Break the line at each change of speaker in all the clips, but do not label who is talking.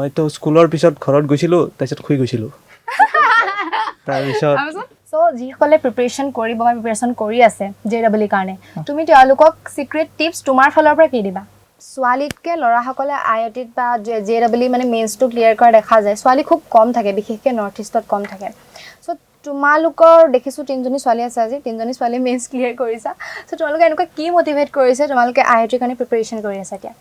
মইতো স্কুলৰ পিছত ঘৰত গৈছিলোঁ, তাৰপিছত শুই গৈছিলোঁ। তাৰপিছত
চ' যিসকলে প্ৰিপেৰেশ্যন কৰিব বা প্ৰিপেৰেশ্যন কৰি আছে JEE কাৰণে, তুমি তেওঁলোকক চিক্ৰেট টিপছ তোমাৰ ফালৰ পৰা কি দিবা? ছোৱালীতকৈ ল'ৰাসকলে IITত বা JEE মানে মেইনছটো ক্লিয়াৰ কৰা দেখা যায়। ছোৱালী খুব কম থাকে, বিশেষকৈ নৰ্থ ইষ্টত কম থাকে। চ' তোমালোকৰ দেখিছোঁ 3জনী ছোৱালী আছে, আজি 3জনী ছোৱালী মেইনছ ক্লিয়াৰ কৰিছা। চ' তোমালোকে এনেকুৱা কি মটিভেট কৰিছে তোমালোকে IITৰ কাৰণে প্ৰিপেৰেশ্যন কৰি আছা এতিয়া?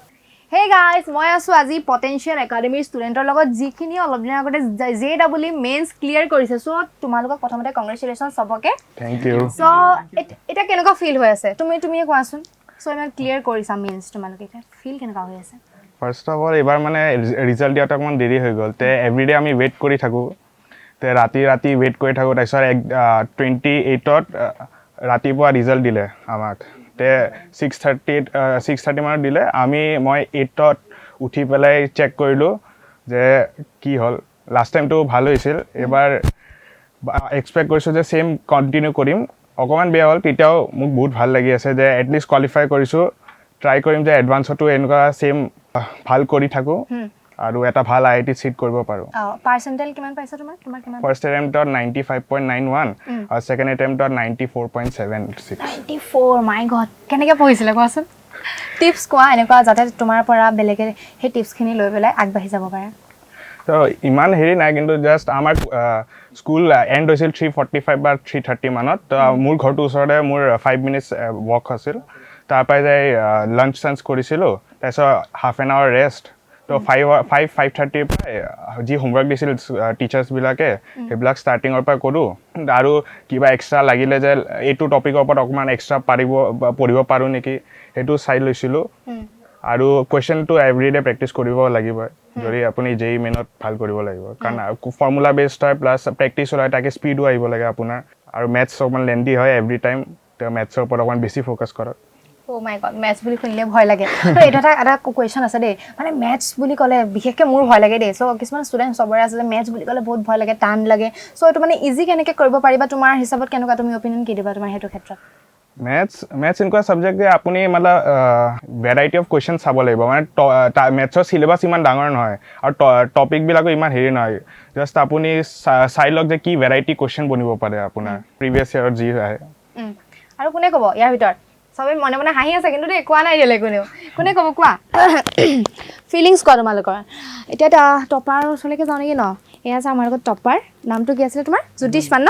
হে গাইজ, মই আছোঁ আজি পটেঞ্চিয়েল একাডেমীৰ ষ্টুডেণ্টৰ লগত, যিখিনি অলপ দিনৰ আগতে JEE মেইনছ ক্লিয়াৰ কৰিছে। চ' তোমালোকক প্ৰথমতে কংগ্ৰেচুলেশ্যন চবকে।
Thank U.
চ' এতিয়া কেনেকুৱা ফিল হৈ আছে? তুমিয়ে কোৱাচোন। চ' ইমান ক্লিয়াৰ কৰিছা মেইনছ, তোমালোকে এতিয়া ফিল কেনেকুৱা হৈ আছে?
ফাৰ্ষ্ট অফ অল এইবাৰ মানে ৰিজাল্ট দিয়াত অকণমান দেৰি হৈ গ'ল। তে এভৰিডে আমি ৱেইট কৰি থাকোঁ, তে ৰাতি ৱেইট কৰি থাকোঁ। তাৰপিছত 28ত ৰাতিপুৱা ৰিজাল্ট দিলে আমাক। তে 6:30 মানত দিলে। মই 8ত উঠি পেলাই চেক কৰিলোঁ যে কি হ'ল। লাষ্ট টাইমটো ভাল হৈছিল, এইবাৰ এক্সপেক্ট কৰিছোঁ যে ছেইম কণ্টিনিউ কৰিম। অকণমান বেয়া হ'ল, তেতিয়াও মোক বহুত ভাল লাগি আছে যে এটলিষ্ট কোৱালিফাই কৰিছোঁ। ট্ৰাই কৰিম যে এডভান্সতো এনেকুৱা ছেইম ভাল কৰি থাকোঁ আৰু এটা ভাল IIT চিট কৰিব পাৰোঁ।
পাৰ্চেণ্টেজ কিমান পাইছা তোমাৰ কিমান?
ফাৰ্ষ্ট এটেম্পটত 95.91 আৰু ছেকেণ্ড এটেম্পটত 94.76।
94, মাই গড। কেনেকৈ পঢ়িছিলে কোৱাচোন? টিপছ কোৱা এনেকুৱা, যাতে তোমাৰ পৰা বেলেগে সেই টিপছখিনি লৈ পেলাই আগবাঢ়ি যাব পাৰে।
তো ইমান হেৰি নাই, কিন্তু জাষ্ট আমাৰ স্কুল এণ্ড হৈছিল 3:45 বা 3:30 মানত। তো মোৰ ঘৰটোৰ ওচৰতে মোৰ 5 মিনিটছ ৱাক আছিল। তাৰপৰাই যাই লাঞ্চ চাঞ্চ কৰিছিলোঁ, তাৰপিছত হাফ এন আৱাৰ ৰেষ্ট। তো 5:30ৰ পৰাই যি হোমৱৰ্ক দিছিল টিচাৰ্ছবিলাকে, সেইবিলাক ষ্টাৰ্টিঙৰ পৰা কৰোঁ। আৰু কিবা এক্সট্ৰা লাগিলে যে এইটো টপিকৰ ওপৰত অকণমান এক্সট্ৰা পঢ়িব পাৰোঁ নেকি, সেইটো চাই লৈছিলোঁ। আৰু কুৱেশ্যনটো এভৰিডে প্ৰেক্টিচ কৰিব লাগিব যদি আপুনি JEE মেইনত ভাল কৰিব লাগিব, কাৰণ ফৰ্মুলা বেছড হয়, প্লাছ প্ৰেক্টিচ হয়, তাকে স্পীডো আহিব লাগে আপোনাৰ। আৰু মেথছ অকণমান লেন্দি হয় এভৰি টাইম, তো মেথছৰ ওপৰত অকণমান বেছি ফ'কাছ কৰক।
অ' মাই গড, মেথছ বুলি শুনিলে ভয় লাগে। তো এইটো এটা কুৱেশ্যন আছে দেই, মানে মেথছ বুলি ক'লে বিশেষকৈ মোৰ ভয় লাগে দেই। চ' কিছুমান ষ্টুডেণ্ট চবৰে আছে যে মেথছ বুলি ক'লে বহুত ভয় লাগে, টান লাগে। চ' এইটো মানে ইজি কেনেকৈ কৰিব পাৰিবা, তোমাৰ হিচাপত কেনেকুৱা, তুমি অপিনিয়ন কি দিবা তোমাৰ সেইটো ক্ষেত্ৰত?
মেথছ এনেকুৱা ছাবজেক্ট যে আপুনি মানে ভেৰাইটি অফ কুৱেশ্যন চাব লাগিব। মানে মেথছৰ চিলেবাছ ইমান ডাঙৰ নহয় আৰু টপিকবিলাকো ইমান হেৰি নহয়। জাষ্ট আপুনি চাই লওক যে কি ভেৰাইটি কুৱেশ্যন বনিব পাৰে আপোনাৰ প্ৰিভিয়াছ ইয়েৰত যি আহে।
আৰু কোনে ক'ব ইয়াৰ ভিতৰত? চবেই মনে মনে হাঁহি আছে, কিন্তু দেই কোৱা নাই দিলে কোনে ক'ব, কোৱা। ফিলিংছ কোৱা তোমালোকৰ। এতিয়া টপাৰ ওচৰলৈকে যাওঁ নেকি ন? এয়া আছে আমাৰ লগত টপাৰ, নামটো কি আছিলে তোমাৰ? জ্যোতিষমান ন?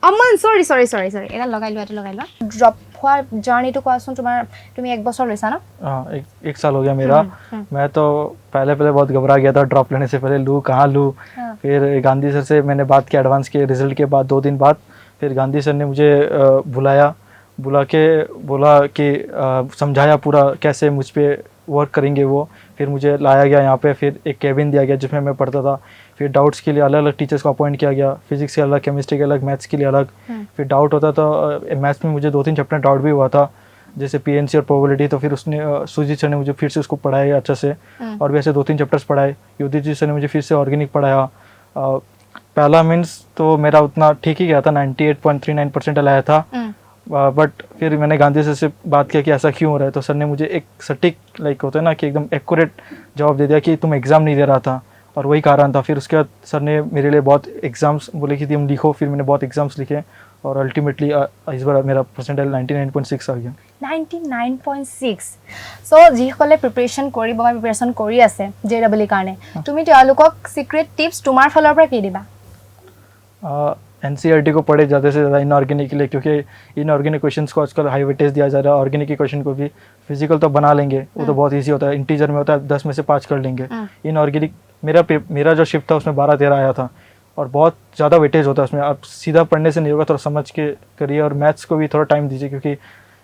অমন, চৰি। এটা লগাই লোৱা। ড্ৰপ হোৱাৰ জাৰ্ণিটো কোৱাচোন। তুমি 1 বছৰ লৈছা ন?
हाँ, एक साल हो गया मेरा। मैं तो पहले बहुत घबरा गया था ड्रॉप लेने से पहले, लूँ कहाँ लूँ। फिर गांधी सर से मैंने बात की एडवांस के रिजल्ट के बाद 2 दिन बाद। फिर गांधी सर ने मुझे बुला के बोला कि समझाया पूरा कैसे मुझ पे वर्क करेंगे वो। फिर मुझे लाया गया यहाँ पे, फिर एक केबिन दिया गया जिसमें मैं पढ़ता था। फिर डाउट्स के लिए अलग अलग टीचर्स को अपॉइंट किया गया, फिजिक्स के अलग, केमिस्ट्री के अलग, मैथ्स के लिए अलग। फिर डाउट होता था, मैथ्स में मुझे 2-3 चैप्टर डाउट भी हुआ था, जैसे PNC और प्रोबेबिलिटी। तो फिर उसने सुजीत सर ने मुझे फिर से उसको पढ़ाया अच्छा से, और भी ऐसे 2-3 चैप्टर्स पढ़ाए। युधिष्ठिर सर ने मुझे फिर से ऑर्गेनिक पढ़ाया। पहला मीन्स तो मेरा उतना ठीक ही गया था, 98.39% लाया था। बट फिर मैंने गांधी सर से बात किया कि ऐसा क्यों हो रहा है, तो सर ने मुझे एक सटीक होता है ना कि एकदम एक्यूरेट जवाब दे दिया कि तुम एग्ज़ाम नहीं दे रहा था, और वही कारण था। फिर उसके बाद सर ने मेरे लिए बहुत एग्ज़ाम्स बोले कि तुम लिखो, फिर मैंने बहुत एग्ज़ाम्स लिखे, और अल्टीमेटली इस बार मेरा परसेंटाइल 99.6 आ गया।
99.6। চ' যিসকলে প্ৰিপেৰেশ্যন কৰিব বা প্ৰিপেৰেশ্যন কৰি আছে JEE কাৰণে, তুমি তেওঁলোকক চিক্ৰেট টিপছ তোমাৰ ফালৰ পৰা কি দিবা?
NCERT को पढ़े ज़्यादा से ज़्यादा इनऑर्गेनिक के लिए, क्योंकि इनऑर्गेनिक क्वेश्चंस को आजकल हाई वेटेज दिया जा रहा है। ऑर्गेनिक के क्वेश्चन को भी फिजिकल तो बना लेंगे, वो तो बहुत ईजी होता है, इंटीजर में होता है 10 में से 5 कर लेंगे। इनऑर्गेनिक मेरा जो शिफ्ट था उसमें 12-13 आया था, और बहुत ज़्यादा वेटेज होता है उसमें। आप सीधा पढ़ने से नहीं होगा, थोड़ा समझ के करिए, और मैथ्स को भी थोड़ा टाइम दीजिए, क्योंकि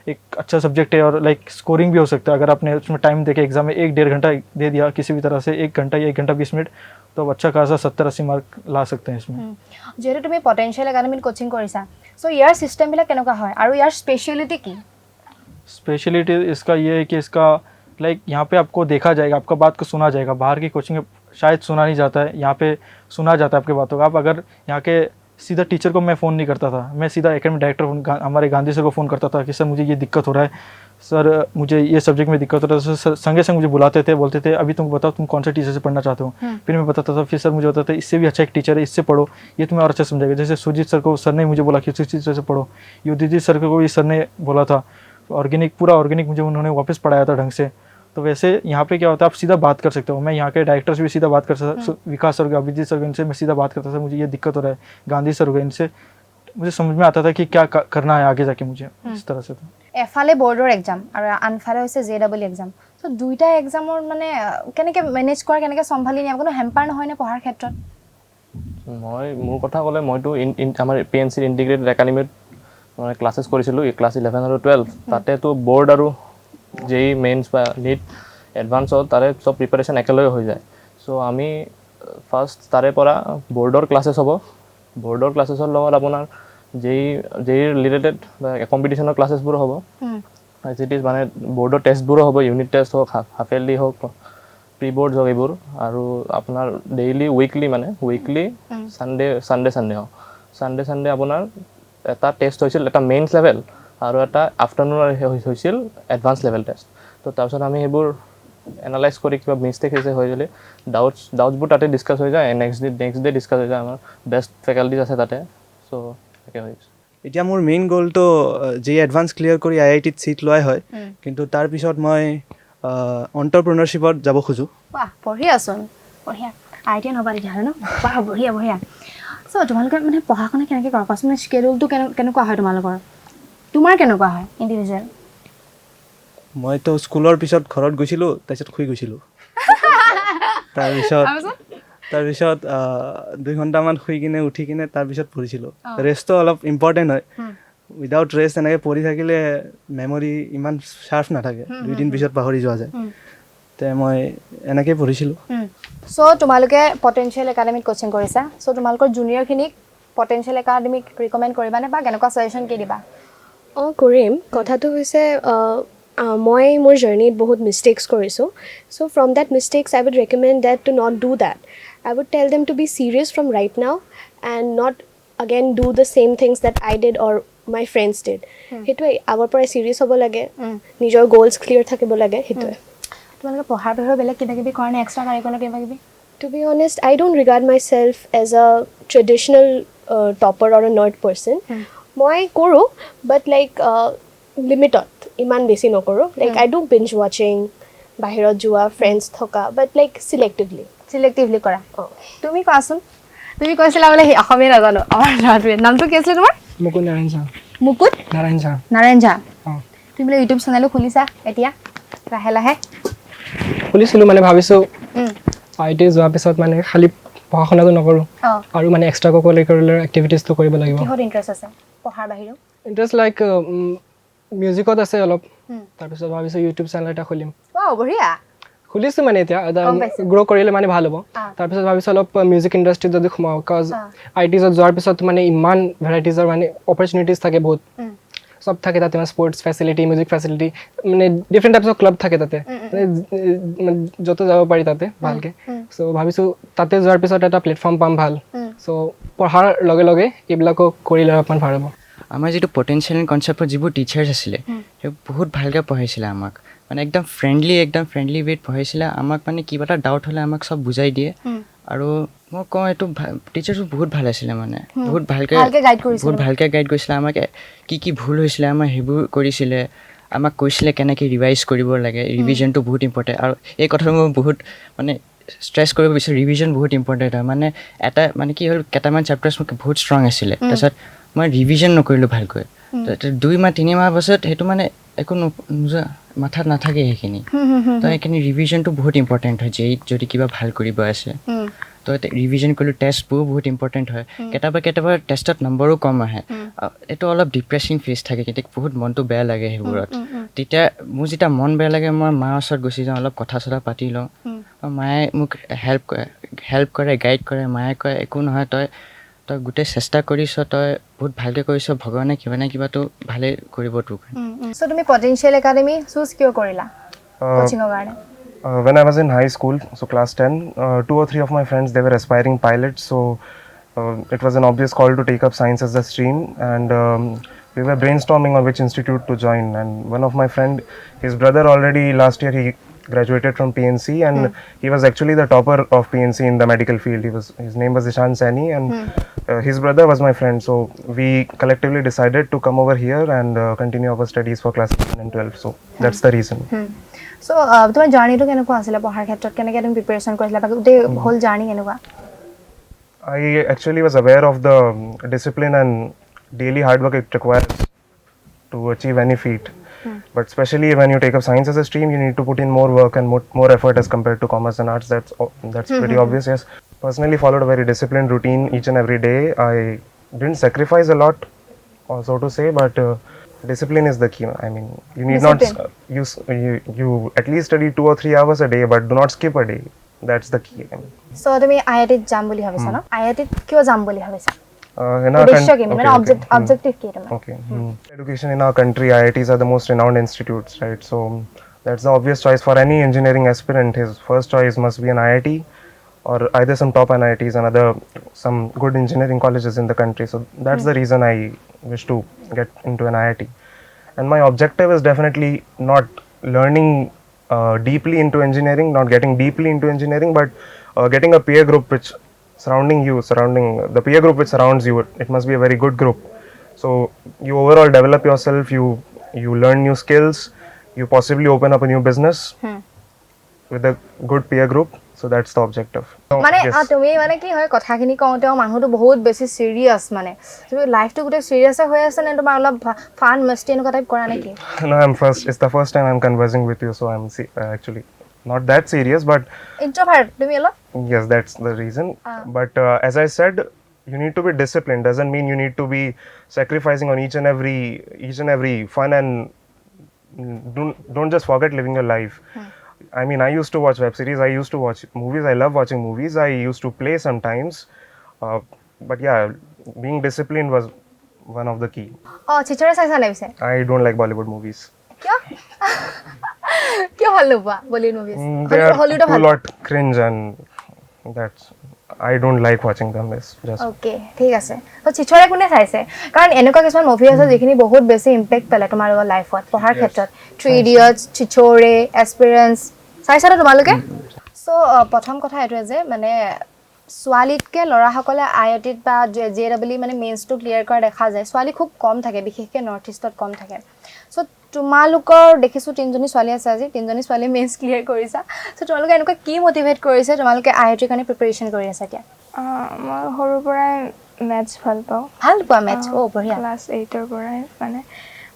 एक अच्छा सब्जेक्ट है, और स्कोरिंग भी हो सकता है अगर आपने उसमें टाइम देके एग्जाम में 1-1.5 घंटा दे दिया किसी भी तरह से, 1 घंटा या 1 घंटा 20 मिनट, तो अच्छा खासा 70-80 मार्क ला सकते हैं इसमें।
যিহেতু তুমি পটেঞ্চিয়েল একাডেমিত কোচিং কৰিছা, চ' ইয়াৰ চিষ্টেমবিলাক কেনেকুৱা হয় আৰু ইয়াৰ স্পেচিয়েলিটি কি?
स्पेशलिटी इसका ये है कि इसका यहाँ पे आपको देखा जाएगा, आपका बात को सुना जाएगा। बाहर की कोचिंग में शायद सुना नहीं जाता है, यहाँ पे सुना जाता है आपके बातों का। आप अगर यहाँ के सीधा टीचर को मैं फ़ोन नहीं करता था, मैं सीधा एकेडमिक डायरेक्टर हमारे गांधी सर को फ़ोन करता था कि सर मुझे ये दिक्कत हो रहा है, सर मुझे ये सब्जेक्ट में दिक्कत हो रहा है। सर संगे संग मुझे बुलाते थे, बोलते थे अभी तुम बताओ तुम कौन सा टीचर से पढ़ना चाहते हो। फिर मैं बताता था, फिर सर मुझे बताते इससे भी अच्छा एक टीचर है, इससे पढ़ो, ये तुम्हें और अच्छा समझाएगा। जैसे सुजीत सर को सर ने मुझे बोला कि सुजीत सर से पढ़ो, युधिष्ठिर सर को भी सर ने बोला था, ऑर्गेनिक पूरा ऑर्गेनिक मुझे उन्होंने वापस पढ़ाया था ढंग से। तो वैसे यहाँ पे क्या होता है, आप सीधा बात कर सकते हो। मैं यहाँ के डायरेक्टर से भी सीधा बात कर सकता, विकास सर, अभिजीत सर, इनसे मैं सीधा बात करता था, मुझे ये दिक्कत हो रहा है। गांधी सर हो गए, इनसे मुझे समझ में आता था कि क्या करना है आगे जाके मुझे, इस तरह से। तो
एफाले बोर्डर एग्जाम और आनफाले হৈছে JEE एग्जाम, तो দুইটা এক্সামৰ মানে কেনেকৈ মেনেজ কৰে, কেনেকৈ চম্ভালি নিয়ে, কোনো হেম্পাৰ নহয় নে পঢ়াৰ ক্ষেত্ৰত?
মই মোৰ কথা ক'লে মইতো আমাৰ PNCৰ ইণ্টিগ্ৰেটেড একাডেমিত মানে ক্লাছেছ কৰিছিলোঁ, ক্লাছ 11 আৰু 12। তাতেতো বৰ্ড আৰু JEE মেইনছ বা নীট এডভান্সত তাৰে চব প্ৰিপাৰেশ্যন একেলগে হৈ যায়। চ' আমি ফাৰ্ষ্ট তাৰে পৰা বৰ্ডৰ ক্লাছেছ হ'ব, বৰ্ডৰ ক্লাছেছৰ লগত আপোনাৰ JEE ৰিলেটেড বা কম্পিটিশ্যনৰ ক্লাছেছবোৰ হ'ব, এজ মানে বৰ্ডৰ টেষ্টবোৰো হ'ব, ইউনিট টেষ্ট হওক, হাফ ইয়াৰলি হওক, প্ৰি বৰ্ডছ হওক এইবোৰ। আৰু আপোনাৰ ডেইলি উইকলি ছানডে হওক, ছানডে আপোনাৰ এটা টেষ্ট হৈছিল, এটা মেইনছ লেভেল আৰু এটা আফটাৰনুনৰ হৈছিল এডভান্স লেভেল টেষ্ট। তো তাৰপিছত আমি সেইবোৰ এনালাইজ কৰি কিবা মিষ্টেক হৈছে হৈ গ'লে ডাউটছবোৰ তাতে ডিছকাছ হৈ যায়, নেক্সট ডে ডিছকাছ হৈ যায়। আমাৰ বেষ্ট ফেকাল্টিজ আছে তাতে, চ' তাকে হৈ গৈছে।
এতিয়া মোৰ মেইন গ'লটো JEE এডভান্স ক্লিয়াৰ কৰি IITত ছিট লোৱাই হয়, কিন্তু তাৰপিছত মই এণ্টাৰপ্ৰেনাৰশ্বিপত যাব খোজোঁ।
বাহ, বঢ়িয়াচোন, বঢ়িয়া। IIT নবা তেতিয়াহ'লে ন? বাহ, বঢ়িয়া বঢ়িয়া। চ' তোমালোকে মানে পঢ়া শুনা কেনেকৈ কৰা কোৱাচোন? মানে স্কেডিউলটো কেনেকুৱা হয় তোমালোকৰ? তোমাৰ কেনেকুৱা হয় ইণ্ডিভিজুৱেল?
মইতো স্কুলৰ পিছত ঘৰত গৈছিলোঁ, তাৰপিছত শুই গৈছিলোঁ। তাৰপিছত 2 ঘণ্টামান শুই কিনে উঠি কিনে তাৰপিছত পঢ়িছিলোঁ। ৰেষ্টটো অলপ ইম্পৰ্টেণ্ট হয়, উইদাউট ৰেষ্ট এনেকৈ পঢ়ি থাকিলে মেমৰি ইমান শ্বাৰ্প নাথাকে, 2 দিন পিছত পাহৰি যোৱা যায়। তে মই এনেকৈ পঢ়িছিলোঁ।
চ' তোমালোকে পটেঞ্চিয়েল একাডেমিক কোচিং কৰিছা, চ' তোমালোকৰ জুনিয়ৰখিনিক পটেঞ্চিয়েল একাডেমিক ৰিকমেণ্ড কৰিবানে বা কেনেকুৱা ছাজেশ্যন কি দিবা?
অঁ, কৰিম। কথাটো হৈছে মই মোৰ জাৰ্ণিত বহুত মিষ্টেক্স কৰিছোঁ, so' from that mistakes I would recommend that to not do that. I would tell them to be serious from right now and not again do the same things that I did or my friends did. সেইটোৱে আগৰ পৰাই serious হ'ব লাগে, নিজৰ goals clear থাকিব লাগে, সেইটোৱে।
তোমালোকে পঢ়াৰ বাহিৰেও বেলেগ কিবা কিবি কৰা নে, এক্সট্ৰা কাৰিকুলাৰ কিবা কিবি?
To be honest, I don't regard myself as a traditional topper or a nerd person. মই কৰোঁ, but like লিমিটত, ইমান বেছি নকৰোঁ। Like I do binge watching, বাহিৰত যোৱা, ফ্ৰেণ্ডছ থকা, but like চিলেক্টিভলি কৰা। তুমি কোৱাচোন, তুমি কৈছিলা বোলে অসমীয়া নাজানো, আমাৰ ল'ৰাটোৱে। নামটো কি আছিলে তোমাৰ?
মুকুট নাৰায়ণ ঝা।
মুকুট নাৰায়ণ ঝা।
অঁ,
তুমি বোলে ইউটিউব চেনেলো খুলিছা এতিয়া লাহে লাহে?
খুলিছিলোঁ, মানে ভাবিছোঁ IIT যোৱাৰ পিছত মানে খালি পঢ়া শুনাটো নকৰোঁ আৰু মানে এক্সট্ৰা কাৰিকুলাৰ এক্টিভিটিজটো কৰিব লাগিব।
কিহত ইণ্টাৰেষ্ট আছে পঢ়াৰ বাহিৰেও?
ইণ্টাৰেষ্ট লাইক মিউজিকত আছে অলপ। তাৰপিছত ভাবিছোঁ ইউটিউব চেনেল এটা খুলিম।
ৱাও, বঢ়িয়া।
খুলিছোঁ মানে এতিয়া গ্ৰ' কৰিলে মানে ভাল হ'ব। তাৰপিছত ভাবিছোঁ অলপ মিউজিক ইণ্ডাষ্ট্ৰীত যদি সোমাওঁ, বিকজ IITত যোৱাৰ পিছত মানে ইমান ভেৰাইটিজৰ মানে অপৰচুনিটিজ থাকে বহুত, চব থাকে তাতে, মানে স্পৰ্টছ ফেচিলিটি, মিউজিক ফেচিলিটি, মানে ডিফাৰেণ্ট টাইপছ অফ ক্লাব থাকে তাতে, মানে য'তে যাব পাৰি তাতে ভালকৈ। চ' ভাবিছোঁ তাতে যোৱাৰ পিছত এটা প্লেটফৰ্ম পাম ভাল। চ' পঢ়াৰ লগে লগে এইবিলাকো কৰিলে অলপমান ভাল হ'ব।
আমাৰ যিটো পটেঞ্চিয়েল কনচেপ্টৰ যিবোৰ টিচাৰ্ছ আছিলে, সেই বহুত ভালকৈ পঢ়াইছিলে আমাক, মানে একদম ফ্ৰেণ্ডলি ৱেত পঢ়াইছিলে আমাক। মানে কিবা এটা ডাউট হ'লে আমাক চব বুজাই দিয়ে। আৰু মই কওঁ এইটো টিচাৰ্ছবোৰ বহুত ভাল আছিলে, মানে বহুত ভালকৈ গাইড কৰিছিলে আমাক। কি ভুল হৈছিলে আমাৰ সেইবোৰ কৰিছিলে, আমাক কৈছিলে কেনেকৈ ৰিভাইজ কৰিব লাগে, ৰিভিজনটো বহুত ইম্পৰ্টেণ্ট। আৰু এই কথাটো মই বহুত মানে ষ্ট্ৰেছ কৰিব বিচাৰোঁ, ৰিভিজন বহুত ইম্পৰ্টেণ্ট হয়। মানে এটা মানে কি হ'ল, কেইটামান চেপ্টাৰ্ছ মোক বহুত ষ্ট্ৰং আছিলে, তাৰপিছত মই ৰিভিজন নকৰিলোঁ ভালকৈ। 2 মাহ 3 মাহ পাছত সেইটো মানে একো নোযোৱা, মাথাত নাথাকে সেইখিনি। তো সেইখিনি ৰিভিজনটো বহুত ইম্পৰ্টেণ্ট হয় যদি কিবা ভাল কৰিব আছে। তো ৰিভিজন কৰিলোঁ, টেষ্টবোৰো বহুত ইম্পৰ্টেণ্ট হয়। কেতিয়াবা টেষ্টত নম্বৰো কম আহে, এইটো অলপ ডিপ্ৰেছিং ফেজ থাকে, কেতিয়া বহুত মনটো বেয়া লাগে সেইবোৰত। তেতিয়া মোৰ যেতিয়া মন বেয়া লাগে, মই মাৰ ওচৰত গুচি যাওঁ, অলপ কথা চথা পাতি লওঁ। মায়ে মোক হেল্প কৰে, গাইড কৰে। মায়ে কয় একো নহয়, তই গোটেই চেষ্টা কৰিছ, তই বহুত ভালকৈ কৰিছ, ভগৱানে কিবা নে কিবাটো ভালে কৰিব তোৰ কাৰণে।
চ' তুমি পটেঞ্চিয়েল একাডেমি চুজ কিয় কৰিলা কোচিঙৰ কাৰণে?
When I was in high school, so class 10, 2 or 3 of my friends, they were aspiring pilots. So it was an obvious call to take up science as a stream, and we were brainstorming on which institute to join. And one of my friend, his brother already last year he graduated from PNC, and he was actually the topper of PNC in the medical field. His name was Ishan Saini, and his brother was my friend. So we collectively decided to come over here and continue our studies for class 11 and 12. So that's the reason.
So তোমাৰ জাৰ্নিটো কেনেকুৱা আছিলে পঢ়াৰ ক্ষেত্ৰত কেনেকৈ তুমি preparation কৰিছিলা বাকী গোটেই হোল জাৰ্নি কেনেকুৱা
I actually was aware of the discipline and daily hard work it requires to achieve any feat. But especially when you take up science as a stream, you need to put in more work and more effort as compared to commerce and arts. That's pretty obvious. Yes, personally followed a very disciplined routine each and every day. I didn't sacrifice a lot, so to say, but discipline is the key. I mean, you need not you at least study 2 or 3 hours a day, but do not skip a day. That's the key. I mean.
So তুমি IIT যাম বুলি ভাবিছা ন IIT কিয় যাম বুলি ভাবিছা
in our
objective কি তোমাৰ
Okay. Education in our country, IITs are the most renowned institutes, right? So that's the obvious choice for any engineering aspirant. His first choice must be an IIT or either some top NITs and some good engineering colleges in the country. So that's the reason I wish to get into an IIT. And my objective is definitely not learning deeply into engineering, not getting deeply into engineering, but getting a peer group which surrounding the peer group which surrounds you. It must be a very good group. So you overall develop yourself, you learn new skills, you possibly open up a new business with a good peer group. So that's the objective.
মানে তুমি মানে কি হয় কথাখিনি কওঁতেও মানুহটো বহুত বেছি সিৰিয়াস মানে তুমি লাইফটো গোটে সিৰিয়াস হৈ আছে নে তোমাৰ অলপ ফান মস্তি এনেকুৱা টাইপ কৰা নেকি
No, it's the first time I'm conversing with you, so I'm actually not that serious, but
introvert তুমি অলপ
yes, that's the reason. But as I said, you need to be disciplined. Doesn't mean you need to be sacrificing on each and every fun, and don't just forget living your life. I mean, I used to watch web series, I used to watch movies, I love watching movies, I used to play sometimes, but yeah, being disciplined was one of the key.
চিচৰে চাইছা নাই পিছে
I don't like Bollywood movies.
কিয় ভাল নোপোৱা Bollywood movies
They are a lot cringe, and that's I don't like watching them. It's just
okay ঠিক আছে তো চিচৰে কোনে চাইছে কাৰণ এনেকুৱা কিছুমান মুভি আছে যিখিনি বহুত বেছি ইম্পেক্ট পেলায় তোমাৰ লাইফত পঢ়াৰ ক্ষেত্ৰত 3 ইডিয়টস চিচৰে এক্সপেৰিয়েন্স চাইছা তোমালোকে সো প্ৰথম কথা এইটোৱে যে মানে ছোৱালীতকৈ ল'ৰাসকলে IITত বা JEE মানে মেইনছটো ক্লিয়াৰ কৰা দেখা যায় ছোৱালী খুব কম থাকে বিশেষকৈ নৰ্থ ইষ্টত কম থাকে সো তোমালোকৰ দেখিছোঁ 3জনী ছোৱালী আছে আজি 3জনী ছোৱালী মেইনছ ক্লিয়াৰ কৰিছা সো তোমালোকে এনেকুৱা কি মটিভেট কৰিছে তোমালোকে IITৰ কাৰণে প্ৰিপাৰেচন কৰি আছা এতিয়া
মই সৰুৰ পৰাই মেথছ ভাল
পোৱা মেথছ বঢ়িয়া
ক্লাছ 8ৰ পৰাই মানে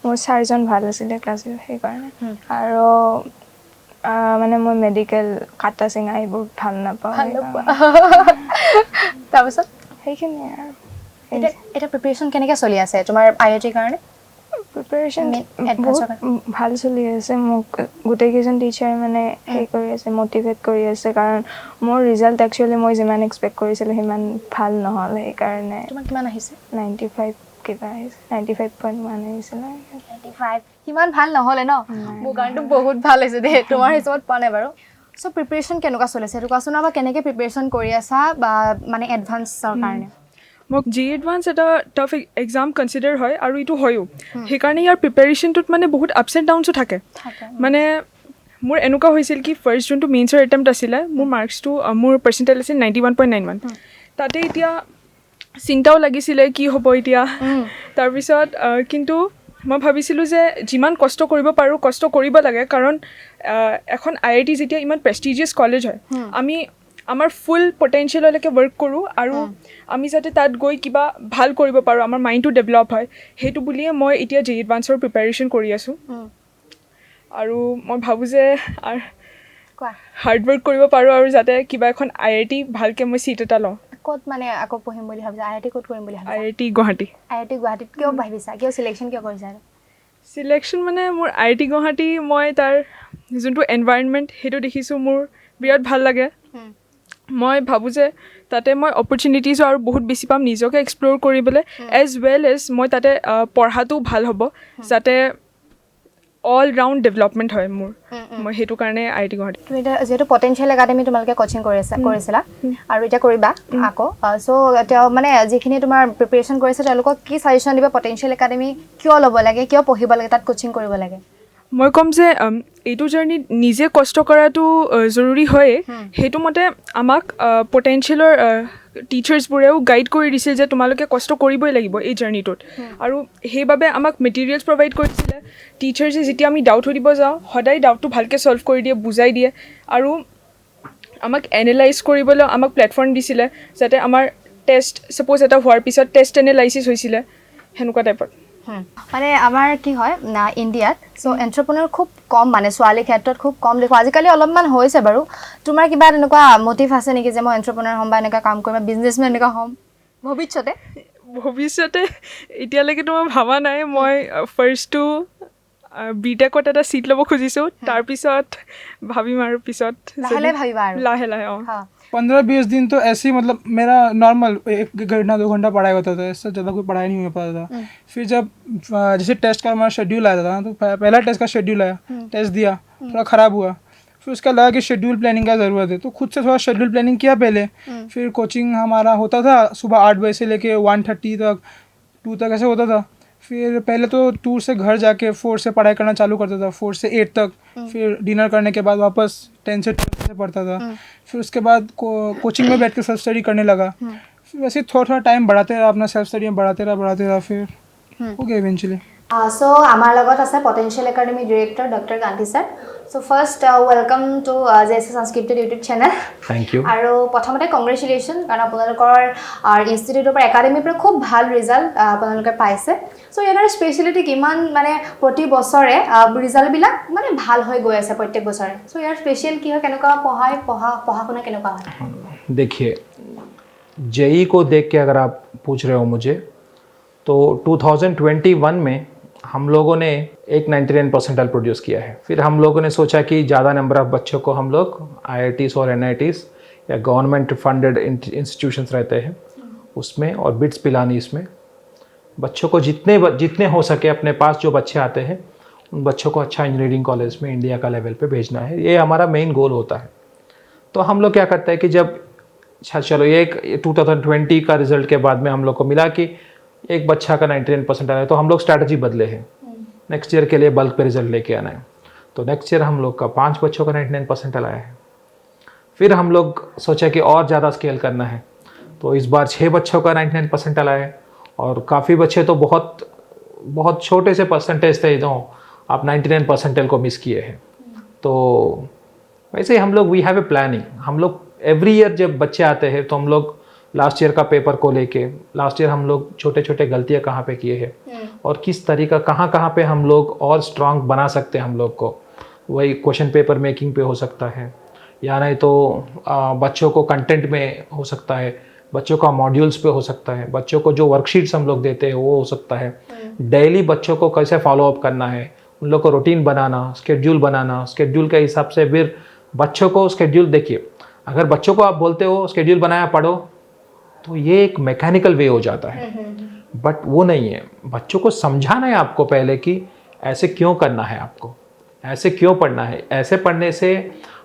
মোৰ ছাৰজন ভাল আছিলে ক্লাছত সেইকাৰণে আৰু মানে মই মেডিকেল কাটা চিঙা এইবোৰ ভাল নাপাওঁ
তাৰপিছত
সেইখিনিয়ে আৰু
এটা প্ৰিপাৰেচন কেনেকৈ চলি আছে তোমাৰ IITৰ কাৰণে
প্ৰিপাৰেচন বহুত ভাল চলি আছে মোক গোটেইকেইজন টিচাৰে মানে সেই কৰি আছে মটিভেট কৰি আছে কাৰণ মোৰ ৰিজাল্ট একচুৱেলি মই যিমান এক্সপেক্ট কৰিছিলোঁ সিমান ভাল নহ'ল সেইকাৰণে
তোমাৰ কিমান আহিছে
95 কিবা আহিছে 95.1 আহিছিলে
95 সিমান ভাল নহ'লে ন মোৰ কাৰণেতো বহুত ভাল হৈছে দেই তোমাৰ হিচাপত পোৱা নাই বাৰু সো প্ৰিপাৰেচন কেনেকুৱা চলিছে এইটো কোৱাচোন বা কেনেকৈ প্ৰিপাৰেচন কৰি আছা বা মানে এডভান্সৰ কাৰণে
মোক JEE এডভান্স এটা টাফ এক্সাম কনচিডাৰ হয় আৰু এইটো হয়ো সেইকাৰণে ইয়াৰ প্ৰিপাৰেশ্যনটোত মানে বহুত আপছ এণ্ড ডাউনছো থাকে মানে মোৰ এনেকুৱা হৈছিল কি ফাৰ্ষ্ট যোনটো মেইনছৰ এটেম্প্ট আছিলে মোৰ মাৰ্কছটো মোৰ পাৰ্চেণ্টেজ আছিল 91.91 তাতে এতিয়া চিন্তাও লাগিছিলে কি হ'ব এতিয়া তাৰপিছত কিন্তু মই ভাবিছিলোঁ যে যিমান কষ্ট কৰিব পাৰোঁ কষ্ট কৰিব লাগে কাৰণ এখন IIT যেতিয়া ইমান প্ৰেষ্টিজিয়াছ কলেজ হয় আমি আমাৰ ফুল পটেনচিয়েললৈকে ৱৰ্ক কৰোঁ আৰু আমি যাতে তাত গৈ কিবা ভাল কৰিব পাৰোঁ আমাৰ মাইণ্ডটো ডেভেলপ হয় সেইটো বুলিয়ে মই এতিয়া JEE এডভান্সৰ প্ৰিপাৰেশ্যন কৰি আছোঁ আৰু মই ভাবোঁ যে হাৰ্ড ৱৰ্ক কৰিব পাৰোঁ আৰু যাতে কিবা এখন IIT ভালকৈ মই চিট এটা লওঁ
ক'ত মানে আকৌ পঢ়িম বুলি ভাবিছা IIT ক'ত কৰিম বুলি ভাবিছা
IIT গুৱাহাটী
গুৱাহাটীত কিয় ভাবিছা কিয় চিলেকশ্যন কিয় কৰিছা
চিলেকশ্যন মানে মোৰ IIT গুৱাহাটী মই তাৰ যোনটো এনভাইৰনমেণ্ট সেইটো দেখিছোঁ মোৰ বিৰাট ভাল লাগে মই ভাবোঁ যে তাতে মই অপৰচুনিটিজো আৰু বহুত বেছি পাম নিজকে এক্সপ্ল'ৰ কৰিবলৈ এজ ৱেল এজ মই তাতে পঢ়াটো ভাল হ'ব যাতে অল ৰাউণ্ড ডেভেলপমেণ্ট হয় মোৰ মই সেইটো কাৰণে IIT গুৱাহাটী
তুমি এতিয়া যিহেতু পটেনচিয়েল একাডেমি তোমালোকে কোচিং কৰিছিলা আৰু এতিয়া কৰিবা আকৌ চ' তেওঁ মানে যিখিনি তোমাৰ প্ৰিপেৰেশ্যন কৰিছে তেওঁলোকক কি ছাজেশ্যন দিবা পটেনচিয়েল একাডেমি কিয় ল'ব লাগে কিয় পঢ়িব লাগে তাত কোচিং কৰিব লাগে
মই ক'ম যে এইটো জাৰ্ণিত নিজে কষ্ট কৰাটো জৰুৰী হয়েই সেইটো মতে আমাক পটেনচিয়েলৰ টিচাৰ্ছবোৰেও গাইড কৰি দিছিল যে তোমালোকে কষ্ট কৰিবই লাগিব এই জাৰ্ণিটোত আৰু সেইবাবে আমাক মেটেৰিয়েলছ প্ৰভাইড কৰিছিলে টিচাৰ্ছে যেতিয়া আমি ডাউট সুধিব যাওঁ সদায় ডাউটটো ভালকৈ চল্ভ কৰি দিয়ে বুজাই দিয়ে আৰু আমাক এনালাইজ কৰিবলৈ আমাক প্লেটফৰ্ম দিছিলে যাতে আমাৰ টেষ্ট ছাপ'জ এটা হোৱাৰ পিছত টেষ্ট এনালাইচিছ হৈছিলে সেনেকুৱা টাইপত
মানে আমাৰ কি হয় না ইণ্ডিয়াত চ' এণ্টাৰপ্ৰেনাৰ খুব কম মানে ছোৱালীৰ ক্ষেত্ৰত খুব কম দেখোঁ আজিকালি অলপমান হৈছে বাৰু তোমাৰ কিবা তেনেকুৱা মটিভ আছে নেকি যে মই এণ্টাৰপ্ৰেনাৰ হ'ম বা এনেকুৱা কাম কৰিম বা বিজনেছমেন এনেকুৱা হ'ম
ভৱিষ্যতে এতিয়ালৈকেতো মই ভবা নাই মই ফাৰ্ষ্টটো বিটেকত এটা ছিট ল'ব খুজিছোঁ তাৰপিছত ভাবিম আৰু পিছত লাহে লাহে
15-20 दिन तो ऐसे ही मतलब मेरा नॉर्मल 1 घंटा 2 घंटा पढ़ाई होता था इससे ज़्यादा कोई पढ़ाई नहीं हो पाता था फिर जब जैसे टेस्ट का हमारा शेड्यूल आया था तो पहला टेस्ट का शेड्यूल आया टेस्ट दिया थोड़ा ख़राब हुआ फिर उसका लगा कि शेड्यूल प्लानिंग का ज़रूरत है तो खुद से थोड़ा शेड्यूल प्लानिंग किया पहले फिर कोचिंग हमारा होता था सुबह 8 बजे से लेके 1:30 तक 2 तक ऐसे होता था फिर पहले तो 2 से घर जाके 4 से पढ़ाई करना चालू करता था 4 से 8 तक फिर डिनर करने के बाद वापस 10 से 12 से पढ़ता था फिर उसके बाद कोचिंग में बैठ के सेल्फ स्टडी करने लगा फिर वैसे थोड़ा टाइम बढ़ाते रहा अपना सेल्फ स्टडी में बढ़ाते रहा फिर हो गया इवेंचुअली
চ' আমাৰ লগত আছে potential academy director doctor Gandhi sir so' first welcome to JSS সাংস্কৃতিক ইউটিউব চেনেল
থ্যাংক ইউ
আৰু প্ৰথমতে কংগ্ৰেচুলেশ্যন কাৰণ আপোনালোকৰ ইনষ্টিটিউটৰ পৰা একাডেমিৰ পৰা খুব ভাল ৰিজাল্ট আপোনালোকে পাইছে চ' ইয়াৰ স্পেচিয়েলিটি কিমান মানে প্ৰতি বছৰে ৰিজাল্টবিলাক মানে ভাল হৈ গৈ আছে প্ৰত্যেক বছৰে চ' ইয়াৰ স্পেচিয়েল কি হয় কেনেকুৱা পঢ়া শুনা কেনেকুৱা হয়
देखिए जेई को देख के अगर आप पूछ रहे हो मुझे तो 2021 में हम लोगों ने एक 99 परसेंटाइल प्रोड्यूस किया है फिर हम लोगों ने सोचा कि ज़्यादा नंबर ऑफ़ बच्चों को हम लोग IITs और NITs या गवर्नमेंट फंडेड इंस्टीट्यूशंस रहते हैं उसमें और बिट्स पिलानी इसमें बच्चों को जितने हो सके अपने पास जो बच्चे आते हैं उन बच्चों को अच्छा इंजीनियरिंग कॉलेज में इंडिया का लेवल पे भेजना है ये हमारा मेन गोल होता है तो हम लोग क्या करते हैं कि जब चलो ये 2020 का रिज़ल्ट के बाद में हम लोग को मिला कि एक बच्चा का 99 परसेंटाइल है तो हम लोग स्ट्रैटेजी बदले हैं नेक्स्ट ईयर के लिए बल्क पे रिजल्ट लेके आना है तो नेक्स्ट ईयर हम लोग का 5 बच्चों का 99 परसेंटाइल आया है फिर हम लोग सोचा कि और ज़्यादा स्केल करना है तो इस बार 6 बच्चों का 99 परसेंटाइल आया है और काफ़ी बच्चे तो बहुत छोटे से परसेंटेज थे जो आप 99 परसेंटाइल को मिस किए हैं तो वैसे ही हम लोग वी हैव ए प्लानिंग हम लोग एवरी ईयर जब बच्चे आते हैं तो हम लोग लास्ट ईयर का पेपर को लेके लास्ट ईयर हम लोग छोटे छोटे गलतियाँ कहाँ पे किए हैं और किस तरीका कहाँ पे हम लोग और स्ट्रांग बना सकते हैं हम लोग को वही क्वेश्चन पेपर मेकिंग पे हो सकता है या नहीं तो बच्चों को कंटेंट में हो सकता है बच्चों का मॉड्यूल्स पे हो सकता है बच्चों को जो वर्कशीट्स हम लोग देते हैं वो हो सकता है डेली बच्चों को कैसे फॉलोअप करना है उन लोग को रूटीन बनाना स्केड्यूल के हिसाब से फिर बच्चों को स्केड्यूल देखिए अगर बच्चों को आप बोलते हो स्केड्यूल बनाया पढ़ो तो ये एक मैकेनिकल वे हो जाता है बट वो नहीं है बच्चों को समझाना है आपको पहले कि ऐसे क्यों करना है आपको ऐसे क्यों पढ़ना है ऐसे पढ़ने से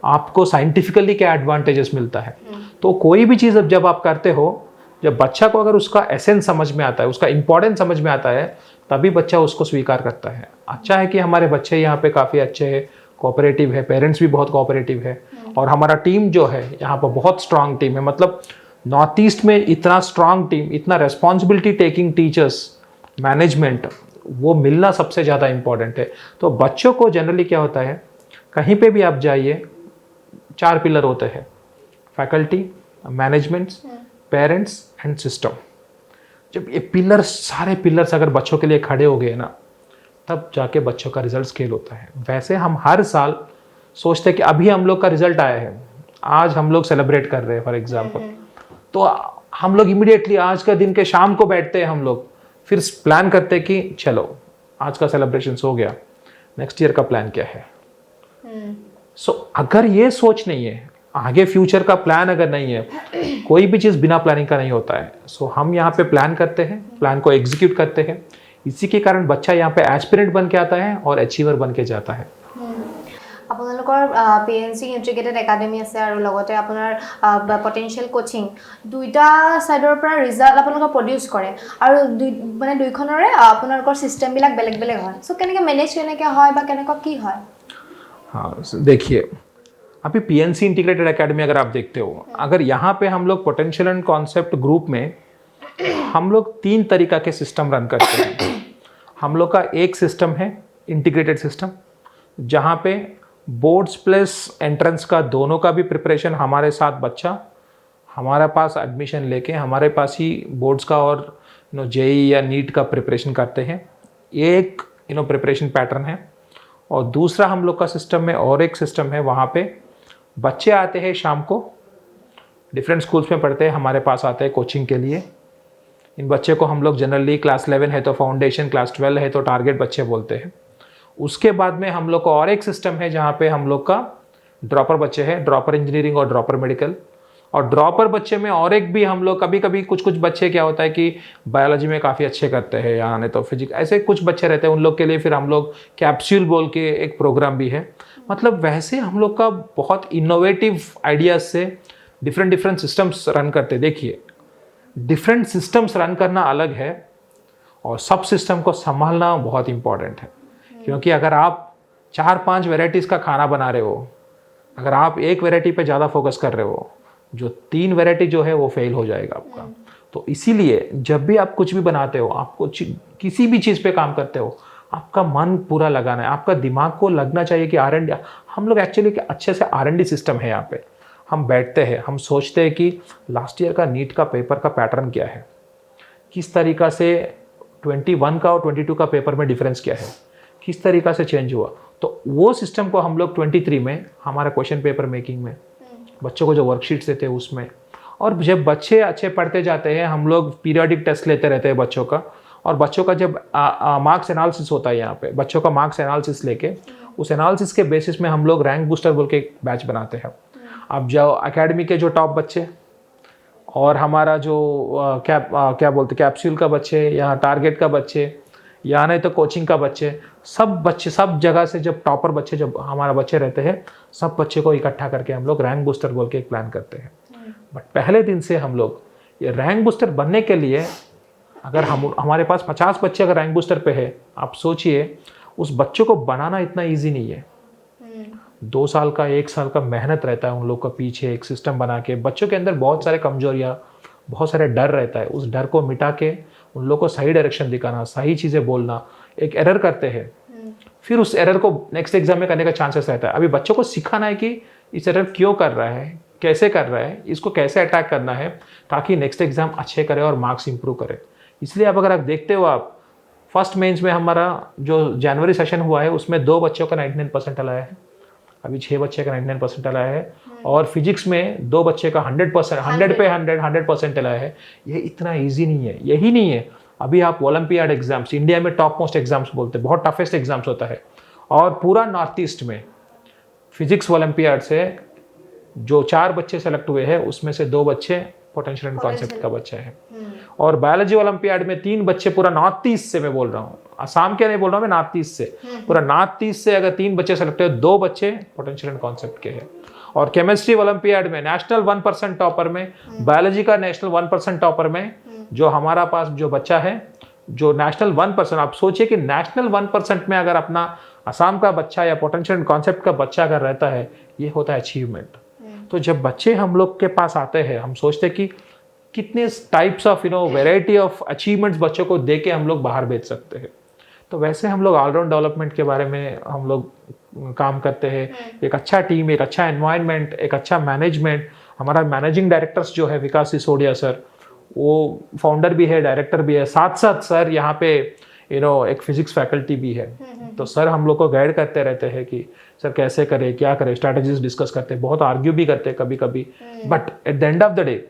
आपको साइंटिफिकली क्या एडवांटेजेस मिलता है तो कोई भी चीज़ जब आप करते हो जब बच्चा को अगर उसका एसेंस समझ में आता है उसका इम्पोर्टेंस समझ में आता है तभी बच्चा उसको स्वीकार करता है अच्छा है कि हमारे बच्चे यहाँ पे काफ़ी अच्छे हैं कोऑपरेटिव है पेरेंट्स भी बहुत कोऑपरेटिव है और हमारा टीम जो है यहाँ पर बहुत स्ट्रांग टीम है मतलब नॉर्थ ईस्ट में इतना स्ट्रांग टीम इतना रेस्पॉन्सिबिलिटी टेकिंग टीचर्स मैनेजमेंट वो मिलना सबसे ज़्यादा इम्पॉर्टेंट है तो बच्चों को जनरली क्या होता है कहीं पे भी आप जाइए 4 पिलर होते हैं faculty managements parents and system जब ये पिलर्स सारे पिलर्स अगर बच्चों के लिए खड़े हो गए ना तब जाके बच्चों का रिजल्ट स्केल होता है वैसे हम हर साल सोचते हैं कि अभी हम लोग का रिजल्ट आया है आज हम लोग सेलिब्रेट कर रहे हैं फॉर एग्जाम्पल तो हम लोग इमीडिएटली आज का दिन के शाम को बैठते हैं हम लोग फिर प्लान करते हैं कि चलो आज का सेलिब्रेशन हो गया नेक्स्ट ईयर का प्लान क्या है सो अगर ये सोच नहीं है आगे फ्यूचर का प्लान अगर नहीं है कोई भी चीज़ बिना प्लानिंग का नहीं होता है सो हम यहाँ पे प्लान करते हैं प्लान को एग्जीक्यूट करते हैं इसी के कारण बच्चा यहाँ पे एस्पिरेंट बन के आता है और अचीवर बन के जाता है।
আপোনালোকৰ PNC ইন্টিগ্ৰেটেড একাডেমি আছে আৰু লগতে আপোনাৰ পটেনশিয়েল কোচিং দুইটা সাইডৰ পৰা ৰিজাল্ট আপোনালোকে প্ৰডিউস কৰে আৰু মানে দুইখনৰে আপোনালোকৰ সিস্টেম বিলাক বেলেগ বেলেগ হয় সো কেনেকৈ মেনেজ কেনেকৈ হয় বা কেনেকৈ কি হয়?
हाँ देखिए, अभी PNC इंटीग्रेटेड एकेडमी अगर आप देखते हो, अगर यहाँ पे हम लोग पोटेंशियल एंड कॉन्सेप्ट ग्रुप में हम लोग 3 तरीका के सिस्टम रन करते हैं। हम लोग का एक सिस्टम है इंटीग्रेटेड सिस्टम, जहाँ पे बोर्ड्स प्लस एंट्रेंस का दोनों का भी प्रिपरेशन हमारे साथ बच्चा हमारे पास एडमिशन लेके हमारे पास ही बोर्ड्स का और जेई या नीट का प्रिपरेशन करते हैं। एक प्रिपरेशन पैटर्न है। और दूसरा हम लोग का सिस्टम में और एक सिस्टम है, वहाँ पे बच्चे आते हैं शाम को, डिफरेंट स्कूल्स में पढ़ते हैं, हमारे पास आते हैं कोचिंग के लिए। इन बच्चे को हम लोग जनरली क्लास 11 है तो फाउंडेशन, क्लास 12 है तो टारगेट बच्चे बोलते हैं। उसके बाद में हम लोग का और एक सिस्टम है जहाँ पे हम लोग का ड्रॉपर बच्चे हैं, ड्रॉपर इंजीनियरिंग और ड्रॉपर मेडिकल। और ड्रॉपर बच्चे में और एक भी हम लोग कभी कभी कुछ बच्चे क्या होता है कि बायोलॉजी में काफ़ी अच्छे करते हैं या नहीं तो फिजिक्स, ऐसे कुछ बच्चे रहते हैं, उन लोग के लिए फिर हम लोग कैप्सूल बोल के एक प्रोग्राम भी है। मतलब वैसे हम लोग का बहुत इनोवेटिव आइडियाज़ से डिफरेंट सिस्टम्स रन करते। देखिए, डिफरेंट सिस्टम्स रन करना अलग है और सब सिस्टम को संभालना बहुत इंपॉर्टेंट है। क्योंकि अगर आप 4-5 वेराइटीज़ का खाना बना रहे हो, अगर आप एक वेराइटी पे ज़्यादा फोकस कर रहे हो, जो 3 वेराइटी जो है वो फेल हो जाएगा आपका। तो इसीलिए जब भी आप कुछ भी बनाते हो, आपको किसी भी चीज़ पे काम करते हो, आपका मन पूरा लगाना है, आपका दिमाग को लगना चाहिए कि R&D। हम लोग एक्चुअली अच्छे से R&D सिस्टम है यहाँ पे। हम बैठते हैं, हम सोचते हैं कि लास्ट ईयर का नीट का पेपर का पैटर्न क्या है, किस तरीक़ा से 21 का और 22 का पेपर में डिफरेंस क्या है, किस तरीक़ा से चेंज हुआ। तो वो सिस्टम को हम लोग 23 में हमारा क्वेश्चन पेपर मेकिंग में बच्चों को जो वर्कशीट्स देते हैं उसमें, और जब बच्चे अच्छे पढ़ते जाते हैं हम लोग पीरियडिक टेस्ट लेते रहते हैं बच्चों का। और बच्चों का जब मार्क्स एनालिसिस होता है, यहाँ पे बच्चों का मार्क्स एनालिसिस लेके उस एनालिसिस के बेसिस में हम लोग रैंक बूस्टर बोल के एक बैच बनाते हैं। अब जो एकेडमी के जो टॉप बच्चे और हमारा जो क्या बोलते कैप्सूल का बच्चे या टारगेट का बच्चे या नहीं तो कोचिंग का बच्चे, सब जगह से जब टॉपर बच्चे जब हमारा बच्चे रहते हैं, सब बच्चे को इकट्ठा करके हम लोग रैंक बूस्टर बोल के एक प्लान करते हैं। बट पहले दिन से हम लोग ये रैंक बूस्टर बनने के लिए, अगर हमारे पास 50 बच्चे अगर रैंक बूस्टर पे है, आप सोचिए उस बच्चों को बनाना इतना ईजी नहीं है। 2 साल का 1 साल का मेहनत रहता है उन लोग का पीछे एक सिस्टम बना के। बच्चों के अंदर बहुत सारे कमजोरियाँ, बहुत सारे डर रहता है, उस डर को मिटा के उन लोग को सही डायरेक्शन दिखाना, सही चीज़ें बोलना। एक एरर करते हैं, फिर उस एरर को नेक्स्ट एग्जाम में करने का चांसेस रहता है। अभी बच्चों को सिखाना है कि इस एरर क्यों कर रहा है, कैसे कर रहा है, इसको कैसे अटैक करना है, ताकि नेक्स्ट एग्जाम अच्छे करे और मार्क्स इंप्रूव करे। इसलिए अब अगर आप देखते हो, आप फर्स्ट मेंस में हमारा जो जनवरी सेशन हुआ है उसमें 2 बच्चों का 99% लाया है, अभी 6 बच्चे का 99% लाया है। और फिजिक्स में 2 बच्चे का 100% 100 पे 100% लाया है। ये इतना ईजी नहीं है, यही नहीं है। अभी आप ओलंपियाड एग्जाम्स, इंडिया में टॉप मोस्ट एग्जाम्स बोलते हैं, बहुत टफेस्ट एग्जाम्स होता है। और पूरा नॉर्थ ईस्ट में फिजिक्स ओलंपियाड से जो 4 बच्चे सेलेक्ट हुए हैं उसमें से 2 बच्चे पोटेंशियल एंड कॉन्सेप्ट का बच्चा है। और बायोलॉजी ओलंपियाड में 3 बच्चे पूरा नॉर्थ ईस्ट से, मैं बोल रहा हूँ आसाम के नहीं बोल रहा हूँ मैं, नॉर्थ ईस्ट से, पूरा नॉर्थ ईस्ट से अगर 3 बच्चे सेलेक्ट हुए, 2 बच्चे पोटेंशियल एंड कॉन्सेप्ट के हैं। और केमिस्ट्री ओलंपियाड में नेशनल 1% टॉपर में, बायोलॉजी का नेशनल 1% टॉपर में जो हमारा पास जो बच्चा है, जो नेशनल 1%, आप सोचिए कि नेशनल 1% में अगर अपना असम का बच्चा या पोटेंशियल एंड कॉन्सेप्ट का बच्चा अगर रहता है, ये होता है अचीवमेंट। तो जब बच्चे हम लोग के पास आते हैं, हम सोचते हैं कि कितने types of variety of achievements बच्चों को दे के हम लोग बाहर भेज सकते हैं। तो वैसे हम लोग ऑलराउंड डेवलपमेंट के बारे में हम लोग काम करते हैं। एक अच्छा टीम, एक अच्छा एनवायरनमेंट, एक अच्छा मैनेजमेंट। हमारा मैनेजिंग डायरेक्टर्स जो है विकास सिसोदिया सर, वो फाउंडर भी है, डायरेक्टर भी है, साथ साथ सर यहाँ पे एक फिजिक्स फैकल्टी भी है। तो सर हम लोग को गाइड करते रहते हैं कि सर कैसे करें, क्या करें, स्ट्रैटेजीज डिस्कस करते हैं, बहुत आर्ग्यू भी करते हैं कभी कभी। But at the end of the day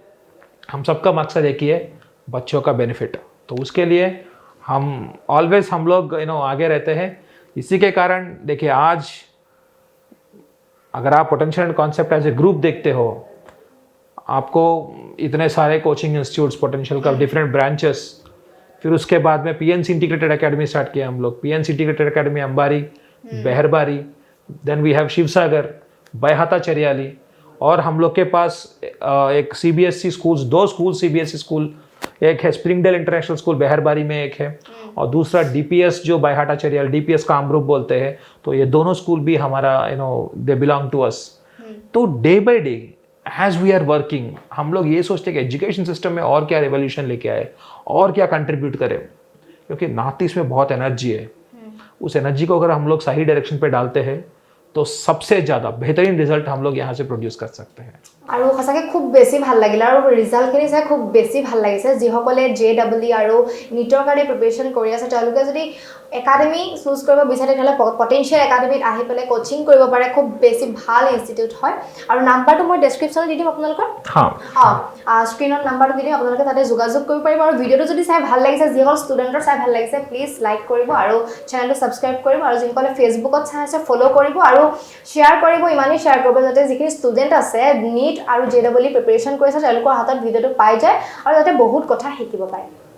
हम सबका मकसद एक ही है, बच्चों का बेनिफिट। तो उसके लिए हम ऑलवेज हम लोग आगे रहते हैं। इसी के कारण देखिए, आज अगर आप potential and concept as a group देखते हो, आपको इतने सारे कोचिंग इंस्टीट्यूट्स पोटेंशियल का, डिफरेंट ब्रांचेस, फिर उसके बाद में PNC इंटीग्रेटेड एकेडमी स्टार्ट किया हम लोग, PNC integrated academy Ambari, Beharbari, then we have Sivasagar, Baihata Chariali, और हम लोग के पास एक CBSE schools, 2 school CBSE school, एक है स्प्रिंगडेल इंटरनेशनल स्कूल बेहरबारी में एक है, और दूसरा DPS जो बायहाटा चरियाल, DPS कामरूप बोलते हैं, तो ये दोनों स्कूल भी हमारा दे बिलोंग टू अस। तो day by day as we are working, हम लोग ये सोचते हैं कि एजुकेशन सिस्टम में और क्या रेवोल्यूशन लेके आए और क्या कंट्रीब्यूट करें, क्योंकि नॉर्थ ईस्ट में बहुत एनर्जी है। उस एनर्जी को अगर हम लोग सही डायरेक्शन पे डालते हैं तो सबसे ज़्यादा बेहतरीन रिजल्ट हम लोग यहाँ से प्रोड्यूस कर सकते हैं।
আৰু সঁচাকৈ খুব বেছি ভাল লাগিল আৰু ৰিজাল্টখিনি চাই খুব বেছি ভাল লাগিছে। যিসকলে JEE আৰু নীটৰ কাৰণে প্ৰিপেৰেশ্যন কৰি আছে তেওঁলোকে যদি একাডেমি চুজ কৰিব বিচাৰে তেতিয়াহ'লে পটেনচিয়েল একাডেমিত আহি পেলাই কোচিং কৰিব পাৰে। খুব বেছি ভাল ইনষ্টিটিউট হয় আৰু নাম্বাৰটো মই ডেছক্ৰিপশ্যনত দি দিম আপোনালোকৰ। স্ক্ৰীনত নাম্বাৰটো দি দিম, আপোনালোকে তাতে যোগাযোগ কৰিব পাৰিব। আৰু ভিডিঅ'টো যদি চাই ভাল লাগিছে, যিসকল ষ্টুডেণ্টৰ চাই ভাল লাগিছে প্লিজ লাইক কৰিব আৰু চেনেলটো ছাবস্ক্ৰাইব কৰিব, আৰু যিসকলে ফেচবুকত চাই আছে ফ'ল' কৰিব আৰু শ্বেয়াৰ কৰিব, ইমানেই শ্বেয়াৰ কৰিব যাতে যিখিনি ষ্টুডেণ্ট আছে NEET আৰু JEE প্ৰিপেৰেশ্যন কৰিছে তেওঁলোকৰ হাতত ভিডিঅ'টো পাই যায় আৰু যাতে বহুত কথা শিকিব পাৰে।